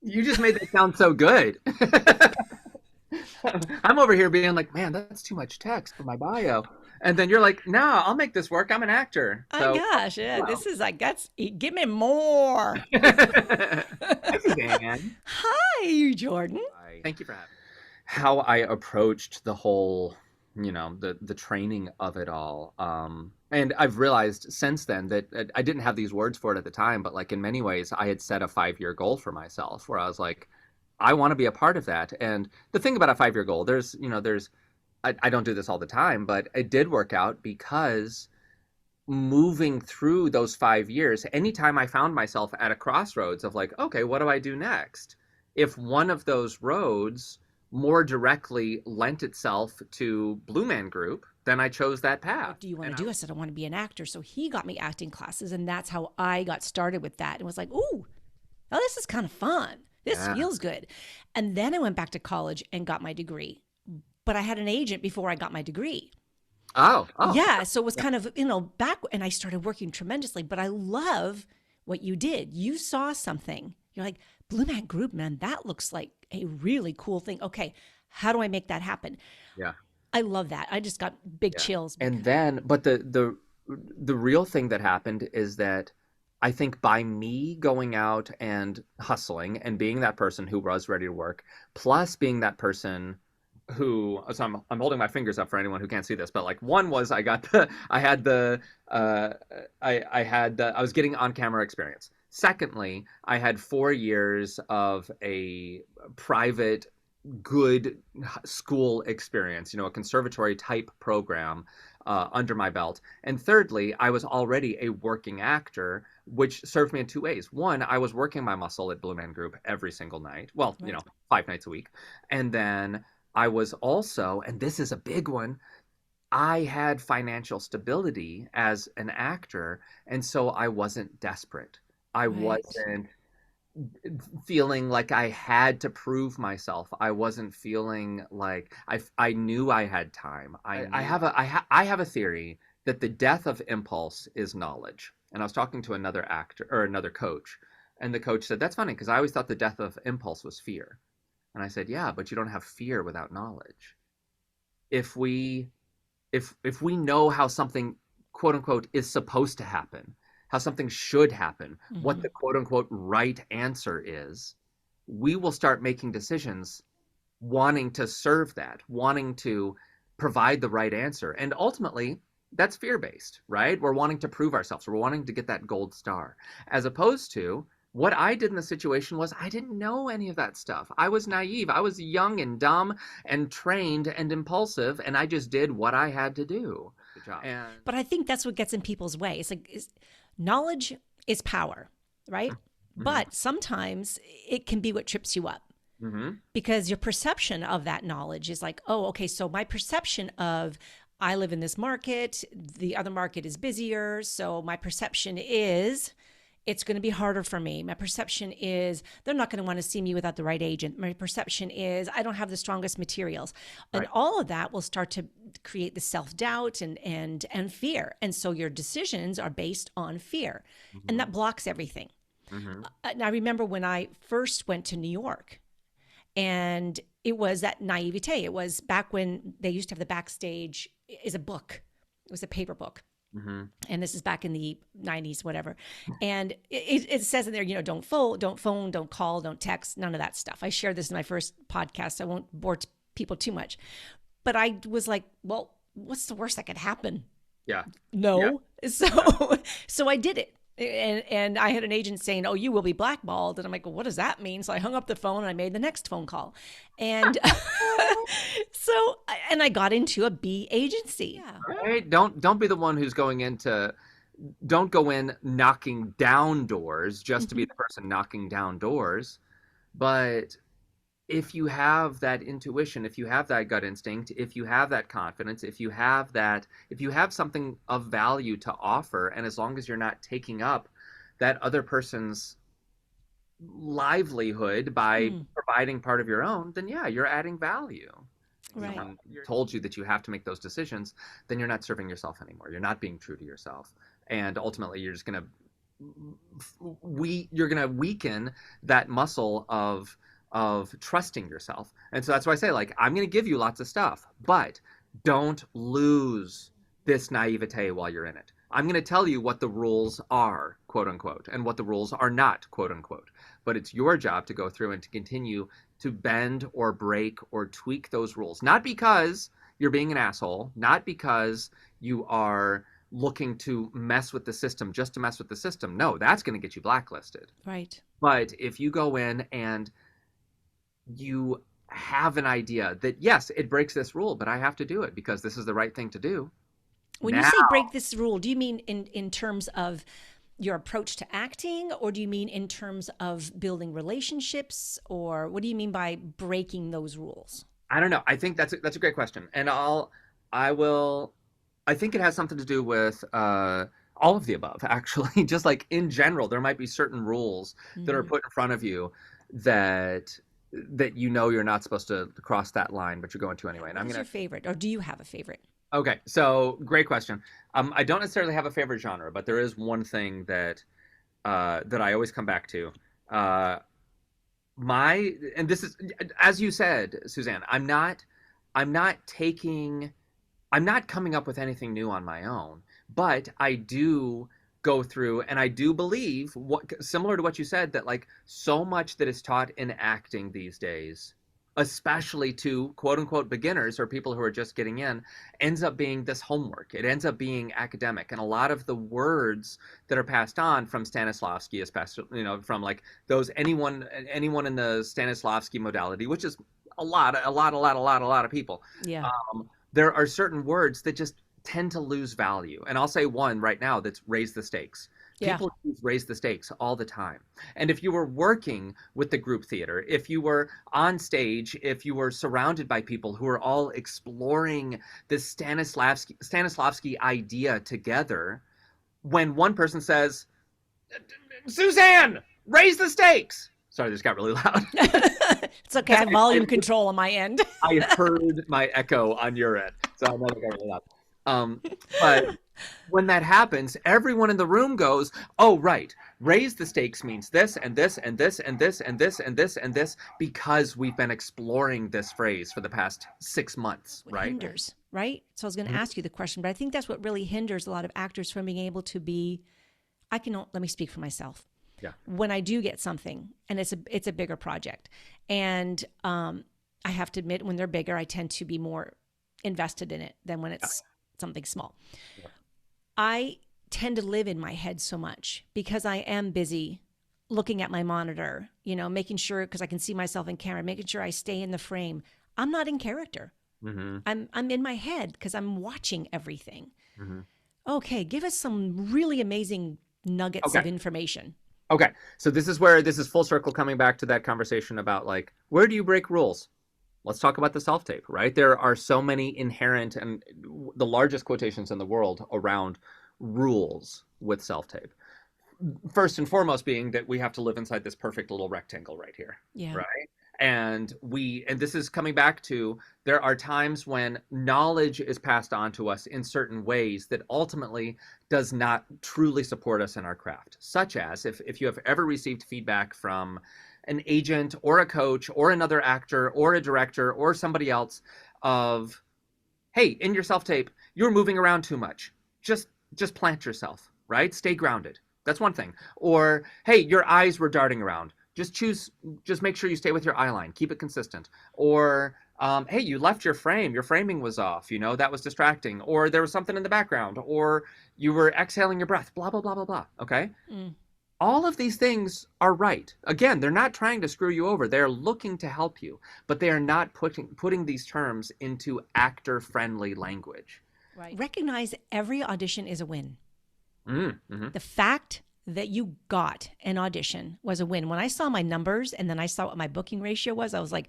You just made that sound so good. I'm over here being like, man, that's too much text for my bio. And then you're like, nah, I'll make this work. I'm an actor. Oh So, gosh, yeah, wow. this is like that's give me more. Hi, Suzanne. Hi, Jordan. Hi. Thank you for having me. How I approached the whole, the training of it all. And I've realized since then that I didn't have these words for it at the time, but like in many ways, I had set a 5 year goal for myself where I was like, I want to be a part of that. And the thing about a 5 year goal, I don't do this all the time, but it did work out because moving through those 5 years, anytime I found myself at a crossroads of like, okay, what do I do next? If one of those roads more directly lent itself to Blue Man Group, then I chose that path. What do you want to And do? I said, I want to be an actor. So he got me acting classes, and that's how I got started with that and was like, ooh, oh, this is kind of fun. This yeah. feels good. And then I went back to college and got my degree. But I had an agent before I got my degree. Oh, Yeah. So it was yeah, kind of, back, and I started working tremendously. But I love what you did. You saw something. You're like, Blue Man Group, man, that looks like a really cool thing. Okay. How do I make that happen? yeah, I love that. I just got big yeah. chills. And then, but the real thing that happened is that I think by me going out and hustling and being that person who was ready to work, plus being that person who, so I'm holding my fingers up for anyone who can't see this, but like one was I got the I had the I had the I was getting on camera experience. Secondly, I had 4 years of a private good school experience, a conservatory type program under my belt. And thirdly, I was already a working actor, which served me in two ways. One, I was working my muscle at Blue Man Group every single night. Well, Right. 5 nights a week. And then I was also, and this is a big one, I had financial stability as an actor. And so I wasn't desperate. I Right. wasn't feeling like I had to prove myself. I wasn't feeling like I knew I had time. I have I have a theory that the death of impulse is knowledge. And I was talking to another actor or another coach, and the coach said, "That's funny because I always thought the death of impulse was fear." And I said, "Yeah, but you don't have fear without knowledge. If we if we know how something quote unquote is supposed to happen, how something should happen, what Mm-hmm. the quote unquote right answer is, we will start making decisions wanting to serve that, wanting to provide the right answer. And ultimately, that's fear based, right? We're wanting to prove ourselves. We're wanting to get that gold star. As opposed to what I did in the situation was I didn't know any of that stuff. I was naive. I was young and dumb and trained and impulsive, and I just did what I had to do. Good job. And But I think that's what gets in people's way. It's like knowledge is power, right? mm-hmm, But sometimes it can be what trips you up mm-hmm, because your perception of that knowledge is like, oh, okay, so my perception of I live in this market, the other market is busier. So my perception is it's going to be harder for me. My perception is they're not going to want to see me without the right agent. My perception is I don't have the strongest materials. And right. all of that will start to create the self-doubt and fear. And so your decisions are based on fear. And Mm-hmm, that blocks everything. mm-hmm, And I remember when I first went to New York and it was that naivete. It was back when they used to have the backstage is a book. It was a paper book, mm-hmm. and this is back in the 90s, whatever. And it says in there, don't phone, don't call, don't text, none of that stuff. I shared this in my first podcast. So I won't bore people too much. But I was like, well, what's the worst that could happen? Yeah. Yeah. No. Yeah. So I did it. And I had an agent saying, "Oh, you will be blackballed." And I'm like, "Well, what does that mean?" So I hung up the phone and I made the next phone call. And and I got into a B agency. Yeah. Right? Don't be the one who's going into don't go in knocking down doors just to be Mm-hmm. the person knocking down doors. But if you have that intuition, if you have that gut instinct, if you have that confidence, if you have something of value to offer, and as long as you're not taking up that other person's livelihood by Mm, providing part of your own, then yeah, you're adding value. right. Someone told you that you have to make those decisions, then you're not serving yourself anymore. You're not being true to yourself. And ultimately, you're just going to you're going to weaken that muscle of trusting yourself. And so that's why I say, like, I'm going to give you lots of stuff, but don't lose this naivete while you're in it. I'm going to tell you what the rules are, quote unquote, and what the rules are not, quote unquote. But it's your job to go through and to continue to bend or break or tweak those rules. Not because you're being an asshole, not because you are looking to mess with the system just to mess with the system. No, that's going to get you blacklisted. Right. But if you go in and you have an idea that, yes, it breaks this rule, but I have to do it because this is the right thing to do. When you Now, say break this rule, do you mean in terms of your approach to acting, or do you mean in terms of building relationships, or what do you mean by breaking those rules? I don't know. I think that's a great question. And I will, I think it has something to do with all of the above, actually. Just like in general, there might be certain rules that are Mm. put in front of you that you know you're not supposed to cross that line, but you're going to anyway. And What I'm is your gonna favorite, or do you have a favorite? Okay, so great question. I don't necessarily have a favorite genre, but there is one thing that I always come back to. Uh, and this is, as you said, Suzanne, I'm not taking I'm not coming up with anything new on my own, but I do go through and I do believe what similar to what you said, that like so much that is taught in acting these days, especially to quote unquote beginners or people who are just getting in, ends up being this homework. It ends up being academic. And a lot of the words that are passed on from Stanislavski, especially, from like those anyone in the Stanislavski modality, which is a lot of people. Yeah. There are certain words that just tend to lose value. And I'll say one right now, that's raise the stakes. Yeah. People use raise the stakes all the time. And if you were working with the group theater, if you were on stage, if you were surrounded by people who are all exploring this Stanislavski idea together, when one person says, Suzanne, raise the stakes. Sorry, this got really loud. It's okay. I have volume control on my end. I heard my echo on your end, so I know it got really loud. But when that happens, everyone in the room goes, "Oh, right. Raise the stakes means this and this and this and this and this and this and this because we've been exploring this phrase for the past 6 months, What right?" hinders, right? So I was going to Mhm. ask you the question, but I think that's what really hinders a lot of actors from being able to be. Let me speak for myself. Yeah. When I do get something, and it's a bigger project, and I have to admit, when they're bigger, I tend to be more invested in it than when it's something small. Yeah. I tend to live in my head so much because I am busy looking at my monitor, making sure, because I can see myself in camera, making sure I stay in the frame. I'm not in character. Mm-hmm. I'm in my head because I'm watching everything. Mm-hmm. Okay, give us some really amazing nuggets of information. Okay, so this is full circle coming back to that conversation about like, where do you break rules? Let's talk about the self-tape, right? There are so many inherent and the largest quotations in the world around rules with self-tape. First and foremost being that we have to live inside this perfect little rectangle right here, Yeah. right? And this is coming back to, there are times when knowledge is passed on to us in certain ways that ultimately does not truly support us in our craft. Such as if you have ever received feedback from an agent or a coach or another actor or a director or somebody else of, hey, in your self-tape, you're moving around too much. Just plant yourself, right? Stay grounded. That's one thing. Or, hey, your eyes were darting around. Just make sure you stay with your eye line. Keep it consistent. Or, hey, you left your frame. Your framing was off. That was distracting. Or there was something in the background. Or you were exhaling your breath. Blah, blah, blah, blah, blah. Okay? Mm. All of these things are right. Again, they're not trying to screw you over. They're looking to help you. But they are not putting these terms into actor-friendly language. Right. Recognize every audition is a win. Mm-hmm. The fact that you got an audition was a win. When I saw my numbers and then I saw what my booking ratio was, I was like,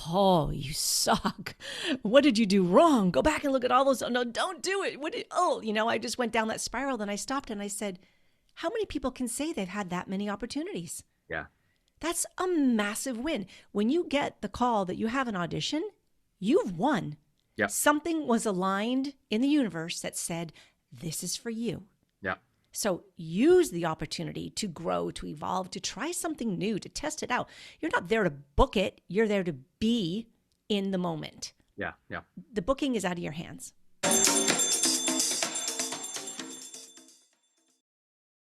oh, you suck. What did you do wrong? Go back and look at all those. Oh, no, don't do it. I just went down that spiral. Then I stopped and I said, how many people can say they've had that many opportunities? Yeah. That's a massive win. When you get the call that you have an audition, you've won. Yeah. Something was aligned in the universe that said, this is for you. Yeah. So use the opportunity to grow, to evolve, to try something new, to test it out. You're not there to book it, you're there to be in the moment. Yeah, yeah. The booking is out of your hands.